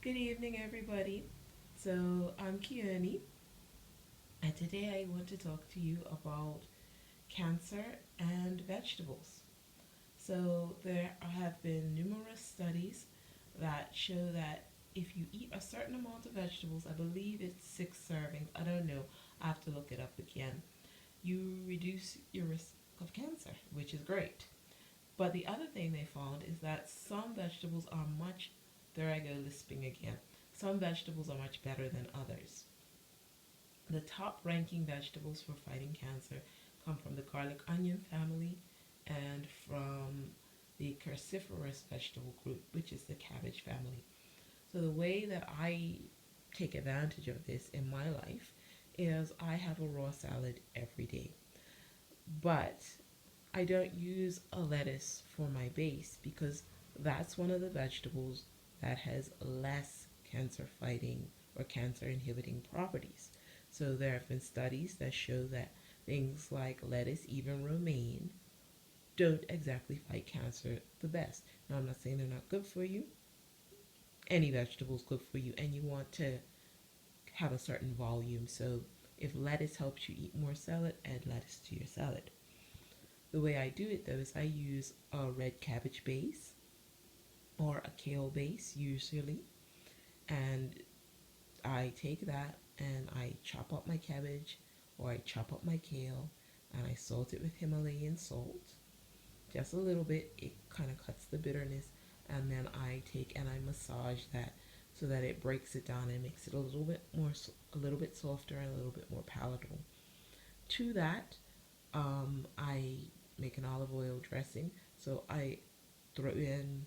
Good evening, everybody. So, I'm Kiani, and today I want to talk to you about cancer and vegetables. So, there have been numerous studies that show that if you eat a certain amount of vegetables, I believe it's 6 servings, I don't know, I have to look it up again, you reduce your risk of cancer, which is great. But the other thing they found is that some vegetables are much, there I go lisping again, some vegetables are much better than others. The top ranking vegetables for fighting cancer come from the garlic onion family and from the cruciferous vegetable group, which is the cabbage family. So, the way that I take advantage of this in my life is I have a raw salad every day. But I don't use a lettuce for my base because that's one of the vegetables that has less cancer fighting or cancer inhibiting properties. So there have been studies that show that things like lettuce, even romaine, don't exactly fight cancer the best. Now, I'm not saying they're not good for you. Any vegetable is good for you, and you want to have a certain volume. So if lettuce helps you eat more salad, add lettuce to your salad. The way I do it though is I use a red cabbage base or a kale base usually, and I take that and I chop up my cabbage or I chop up my kale and I salt it with Himalayan salt just a little bit. It kind of cuts the bitterness, and then I take and I massage that so that it breaks it down and makes it a little bit softer and a little bit more palatable. To that, I make an olive oil dressing. So I throw in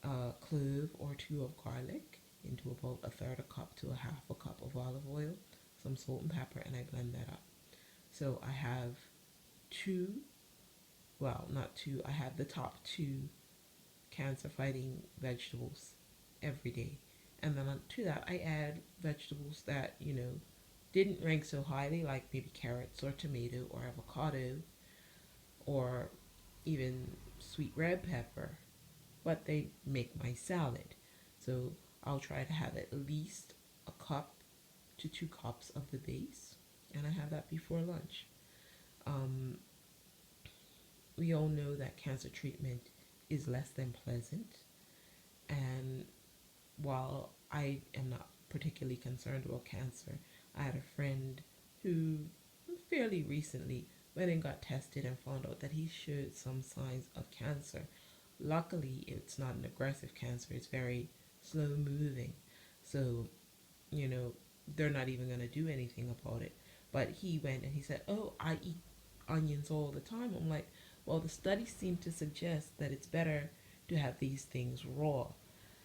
a clove or two of garlic into about a third a cup to a half a cup of olive oil, some salt and pepper, and I blend that up. So I have two, well, not two, I have the top two cancer fighting vegetables every day. And then to that, I add vegetables that, didn't rank so highly, like maybe carrots or tomato or avocado or even sweet red pepper, but they make my salad. So I'll try to have at least a cup to 2 cups of the base, and I have that before lunch. Um, we all know that cancer treatment is less than pleasant, and while I am not particularly concerned about cancer, I had a friend who fairly recently went and got tested and found out that he showed some signs of cancer. Luckily, it's not an aggressive cancer, it's very slow moving. So, you know, they're not even going to do anything about it. But he went and he said, "Oh, I eat onions all the time." I'm like, well, the studies seem to suggest that it's better to have these things raw.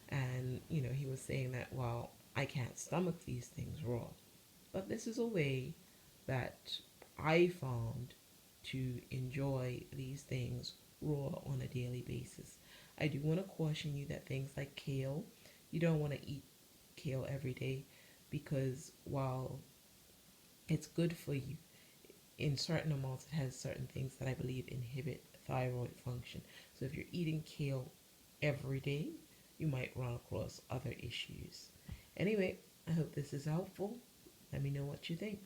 And, he was saying that, well, I can't stomach these things raw. But this is a way that I found to enjoy these things raw on a daily basis. I do want to caution you that things like kale, you don't want to eat kale every day because while it's good for you, in certain amounts it has certain things that I believe inhibit thyroid function. So if you're eating kale every day, you might run across other issues. Anyway, I hope this is helpful. Let me know what you think.